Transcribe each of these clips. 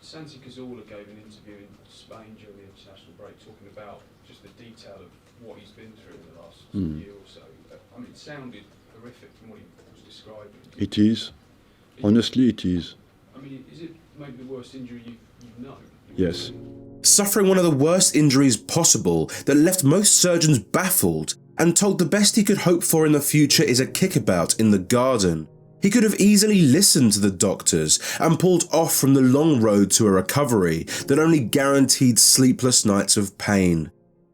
Santi Cazorla gave an interview in Spain during the international break talking about just the detail of what he's been through in the last year or so. I mean, it sounded horrific from what he was describing. It is. Honestly, it is. I mean, is it maybe the worst injury you've known? Yes. Suffering one of the worst injuries possible that left most surgeons baffled and told the best he could hope for in the future is a kickabout in the garden. He could have easily listened to the doctors and pulled off from the long road to a recovery that only guaranteed sleepless nights of pain.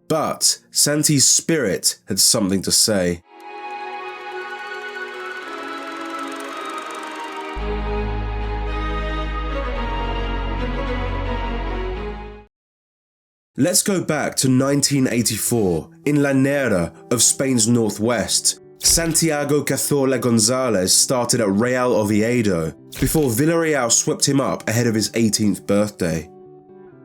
But Santi's spirit had something to say. Let's go back to 1984 in Llanera of Spain's northwest. Santiago Cazorla Gonzalez started at Real Oviedo before Villarreal swept him up ahead of his 18th birthday.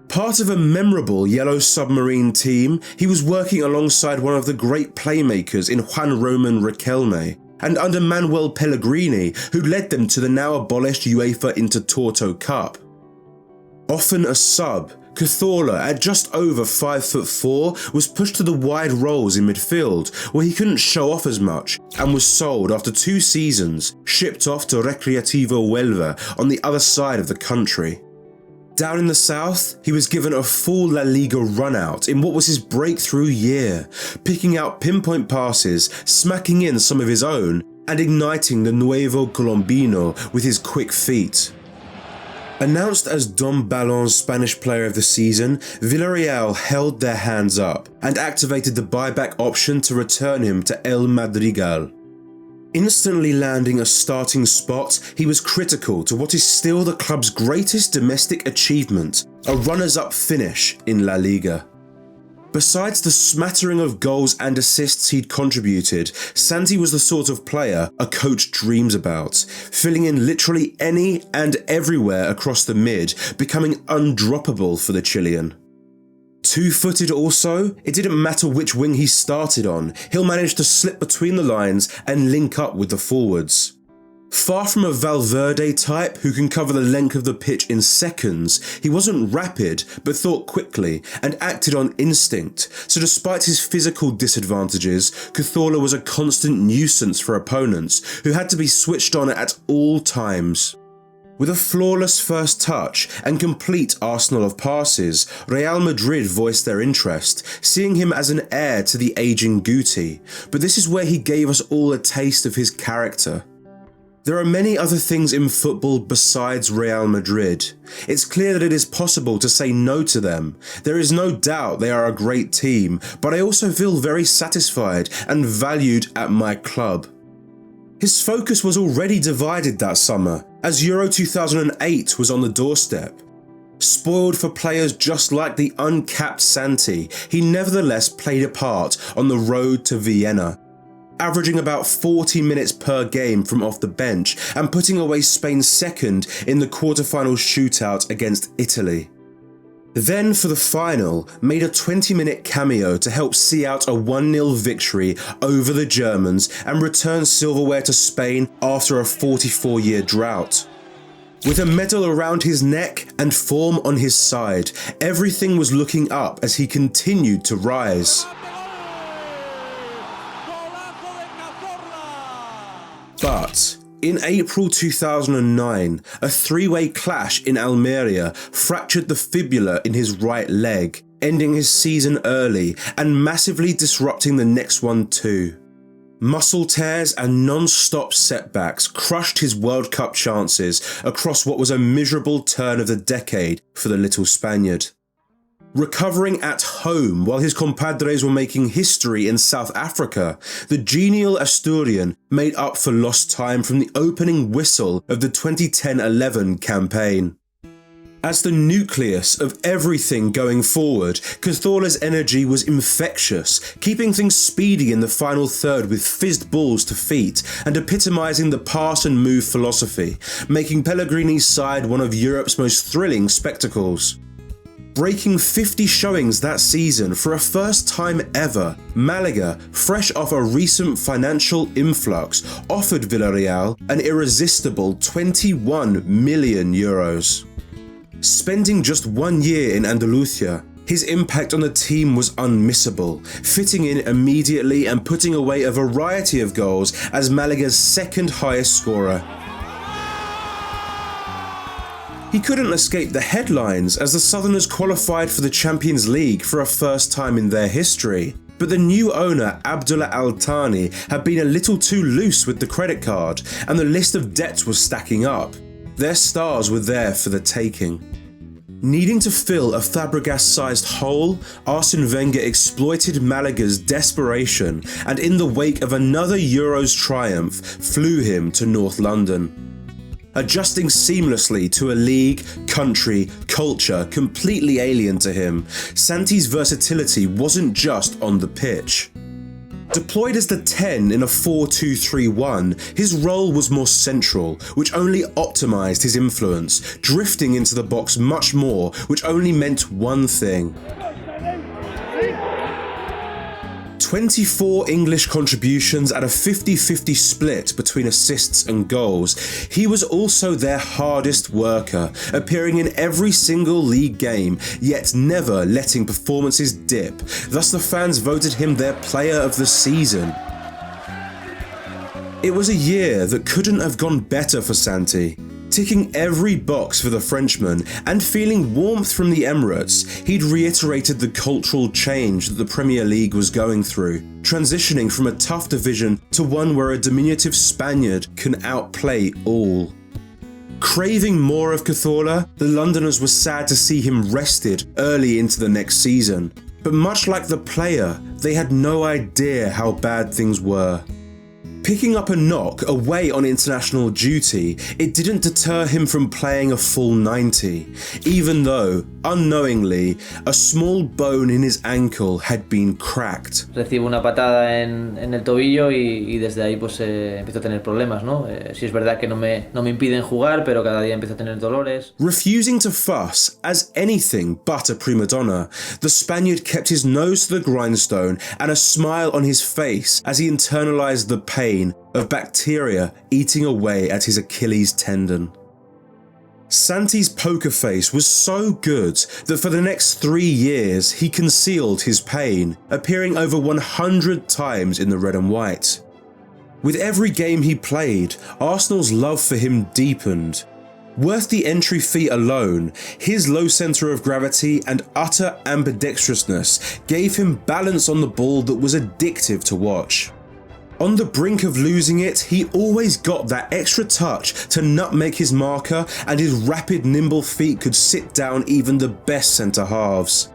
Part of a memorable yellow submarine team, he was working alongside one of the great playmakers in Juan Roman Riquelme and under Manuel Pellegrini, who led them to the now abolished UEFA Intertoto Cup. Often a sub, Cazorla, at just over 5'4", was pushed to the wide roles in midfield, where he couldn't show off as much, and was sold after 2 seasons, shipped off to Recreativo Huelva on the other side of the country. Down in the south, he was given a full La Liga run-out in what was his breakthrough year, picking out pinpoint passes, smacking in some of his own, and igniting the Nuevo Colombino with his quick feet. Announced as Don Balon's Spanish Player of the Season, Villarreal held their hands up and activated the buyback option to return him to El Madrigal. Instantly landing a starting spot, he was critical to what is still the club's greatest domestic achievement, a runners-up finish in La Liga. Besides the smattering of goals and assists he'd contributed, Santi was the sort of player a coach dreams about, filling in literally any and everywhere across the mid, becoming undroppable for the Chilean. 2-footed also, it didn't matter which wing he started on, he'll manage to slip between the lines and link up with the forwards. Far from a Valverde type who can cover the length of the pitch in seconds, he wasn't rapid but thought quickly and acted on instinct, so despite his physical disadvantages, Cazorla was a constant nuisance for opponents who had to be switched on at all times. With a flawless first touch and complete arsenal of passes, Real Madrid voiced their interest, seeing him as an heir to the ageing Guti, but this is where he gave us all a taste of his character. There are many other things in football besides Real Madrid. It's clear that it is possible to say no to them. There is no doubt they are a great team, but I also feel very satisfied and valued at my club. His focus was already divided that summer, as Euro 2008 was on the doorstep. Spoiled for players just like the uncapped Santi, he nevertheless played a part on the road to Vienna, averaging about 40 minutes per game from off the bench and putting away Spain's second in the quarter-final shootout against Italy. Then for the final, made a 20-minute cameo to help see out a 1-0 victory over the Germans and return silverware to Spain after a 44-year drought. With a medal around his neck and form on his side, everything was looking up as he continued to rise. But in April 2009, a three-way clash in Almeria fractured the fibula in his right leg, ending his season early and massively disrupting the next one too. Muscle tears and non-stop setbacks crushed his World Cup chances across what was a miserable turn of the decade for the little Spaniard. Recovering at home while his compadres were making history in South Africa, the genial Asturian made up for lost time from the opening whistle of the 2010-11 campaign. As the nucleus of everything going forward, Cazorla's energy was infectious, keeping things speedy in the final third with fizzed balls to feet and epitomising the pass and move philosophy, making Pellegrini's side one of Europe's most thrilling spectacles. Breaking 50 showings that season for a first time ever, Malaga, fresh off a recent financial influx, offered Villarreal an irresistible €21 million. Spending just 1 year in Andalusia, his impact on the team was unmissable, fitting in immediately and putting away a variety of goals as Malaga's second highest scorer. He couldn't escape the headlines as the Southerners qualified for the Champions League for a first time in their history. But the new owner, Abdullah Al Thani, had been a little too loose with the credit card, and the list of debts was stacking up. Their stars were there for the taking. Needing to fill a Fabregas-sized hole, Arsene Wenger exploited Malaga's desperation and in the wake of another Euros triumph, flew him to North London. Adjusting seamlessly to a league, country, culture completely alien to him, Santi's versatility wasn't just on the pitch. Deployed as the 10 in a 4-2-3-1, his role was more central, which only optimised his influence, drifting into the box much more, which only meant one thing. 24 English contributions at a 50-50 split between assists and goals. He was also their hardest worker, appearing in every single league game, yet never letting performances dip. Thus the fans voted him their player of the season. It was a year that couldn't have gone better for Santi. Ticking every box for the Frenchman and feeling warmth from the Emirates, he'd reiterated the cultural change that the Premier League was going through, transitioning from a tough division to one where a diminutive Spaniard can outplay all. Craving more of Cazorla, the Londoners were sad to see him rested early into the next season. But much like the player, they had no idea how bad things were. Picking up a knock away on international duty, it didn't deter him from playing a full 90, even though, unknowingly, a small bone in his ankle had been cracked. Recibo una patada en el tobillo y desde ahí pues empiezo a tener problemas, ¿no? Sí es verdad que no me impiden jugar, pero cada día empiezo a tener dolores. Refusing to fuss as anything but a prima donna, the Spaniard kept his nose to the grindstone and a smile on his face as he internalized the pain of bacteria eating away at his Achilles tendon. Santi's poker face was so good that for the next 3 years he concealed his pain, appearing over 100 times in the red and white. With every game he played, Arsenal's love for him deepened. Worth the entry fee alone, his low centre of gravity and utter ambidextrousness gave him balance on the ball that was addictive to watch. On the brink of losing it, he always got that extra touch to nutmeg his marker, and his rapid, nimble feet could sit down even the best centre-halves.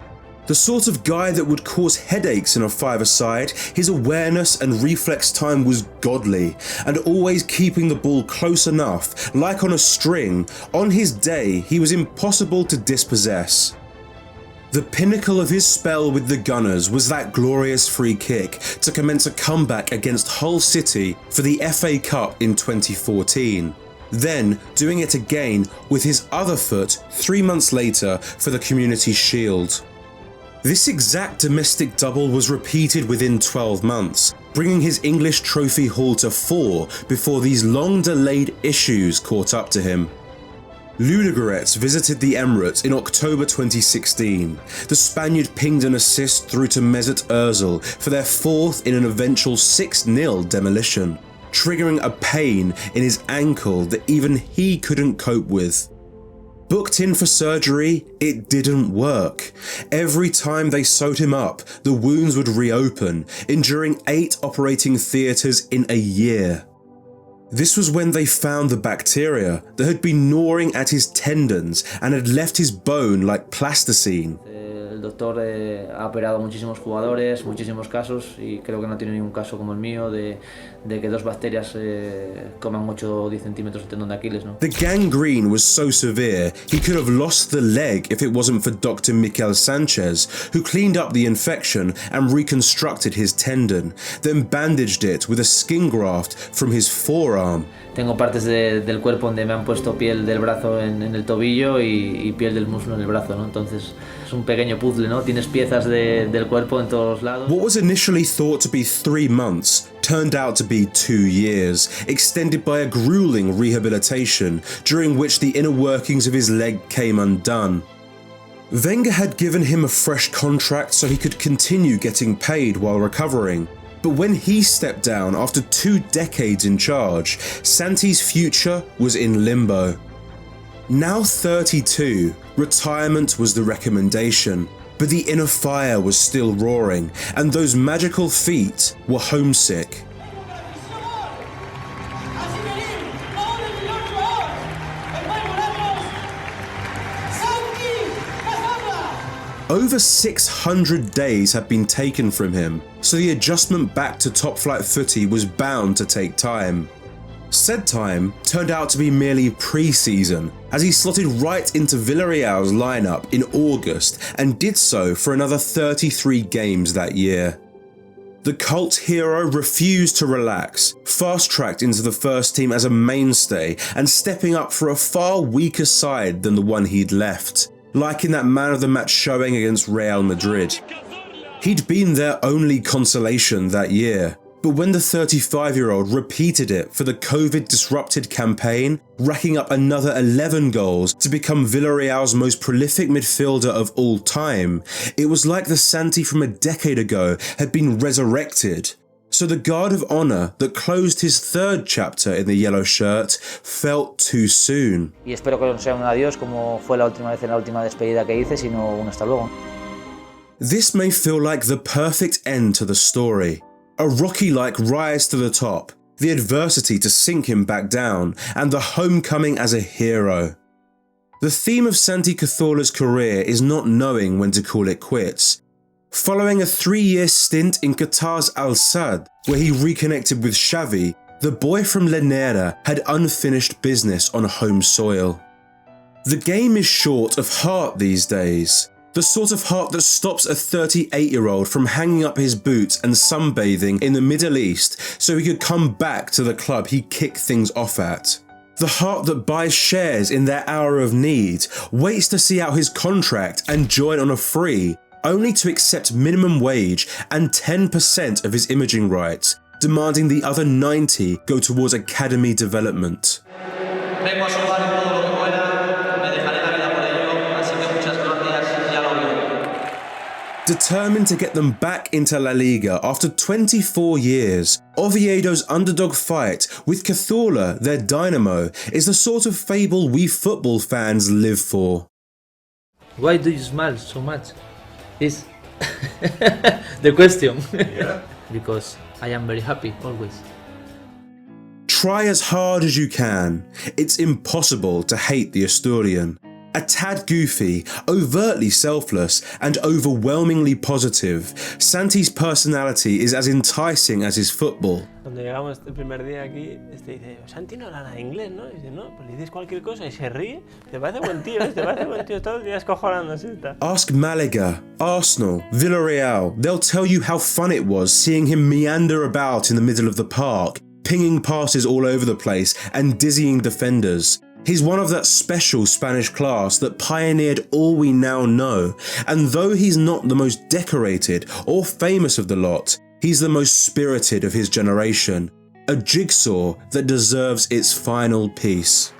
The sort of guy that would cause headaches in a five-a-side, his awareness and reflex time was godly, and always keeping the ball close enough, like on a string, on his day he was impossible to dispossess. The pinnacle of his spell with the Gunners was that glorious free kick to commence a comeback against Hull City for the FA Cup in 2014. Then doing it again with his other foot 3 months later for the Community Shield. This exact domestic double was repeated within 12 months, bringing his English trophy haul to 4 before these long-delayed issues caught up to him. Ludogorets visited the Emirates in October 2016. The Spaniard pinged an assist through to Mesut Ozil for their 4th in an eventual 6-0 demolition, triggering a pain in his ankle that even he couldn't cope with. Booked in for surgery, it didn't work. Every time they sewed him up, the wounds would reopen, enduring 8 operating theatres in a year. This was when they found the bacteria that had been gnawing at his tendons and had left his bone like plasticine. El doctor ha operado muchísimos jugadores, muchísimos casos, y creo que no tiene ningún caso como el mío de que 2 bacterias coman 8 o 10 centímetros de tendón de Aquiles, ¿no? The gangrene was so severe he could have lost the leg if it wasn't for Dr. Miquel Sanchez, who cleaned up the infection and reconstructed his tendon, then bandaged it with a skin graft from his forearm. Tengo partes del cuerpo donde me han puesto piel del brazo en el tobillo y piel del muslo en el brazo, ¿no? Entonces es un pequeño puzzle, ¿no? Tienes piezas del cuerpo en todos lados. What was initially thought to be 3 months turned out to be 2 years, extended by a grueling rehabilitation, during which the inner workings of his leg came undone. Wenger had given him a fresh contract so he could continue getting paid while recovering. But when he stepped down after 2 decades in charge, Santi's future was in limbo. Now 32, retirement was the recommendation, but the inner fire was still roaring, and those magical feet were homesick. Over 600 days had been taken from him, so the adjustment back to top-flight footy was bound to take time. Said time turned out to be merely pre-season, as he slotted right into Villarreal's lineup in August and did so for another 33 games that year. The cult hero refused to relax, fast-tracked into the first team as a mainstay and stepping up for a far weaker side than the one he'd left, like in that man-of-the-match showing against Real Madrid. He'd been their only consolation that year, but when the 35-year-old repeated it for the COVID-disrupted campaign, racking up another 11 goals to become Villarreal's most prolific midfielder of all time, it was like the Santi from a decade ago had been resurrected. So the guard of honour that closed his 3rd chapter in the yellow shirt felt too soon. Y espero que no sea un adiós como fue la última vez en la última despedida que hice, sino un hasta luego. This may feel like the perfect end to the story. A Rocky-like rise to the top, the adversity to sink him back down, and the homecoming as a hero. The theme of Santi Cazorla's career is not knowing when to call it quits. Following a 3-year stint in Qatar's Al Sadd, where he reconnected with Xavi, the boy from Llanera had unfinished business on home soil. The game is short of heart these days. The sort of heart that stops a 38-year-old from hanging up his boots and sunbathing in the Middle East so he could come back to the club he kicked things off at. The heart that buys shares in their hour of need, waits to see out his contract and join on a free, only to accept minimum wage and 10% of his imaging rights, demanding the other 90 go towards academy development. Determined to get them back into La Liga after 24 years, Oviedo's underdog fight with Cazorla, their dynamo, is the sort of fable we football fans live for. Why do you smile so much? Is the question. Yeah. Because I am very happy always. Try as hard as you can, it's impossible to hate the Asturian. A tad goofy, overtly selfless, and overwhelmingly positive, Santi's personality is as enticing as his football. Cuando llegamos el primer día aquí, dice, Santi no habla nada de inglés, ¿no? Y dice, no, pues le dices cualquier cosa y se ríe. Te parece buen tío, todo el día escojonándose. Ask Malaga, Arsenal, Villarreal, they'll tell you how fun it was seeing him meander about in the middle of the park, pinging passes all over the place and dizzying defenders. He's one of that special Spanish class that pioneered all we now know, and though he's not the most decorated or famous of the lot, he's the most spirited of his generation, a jigsaw that deserves its final piece.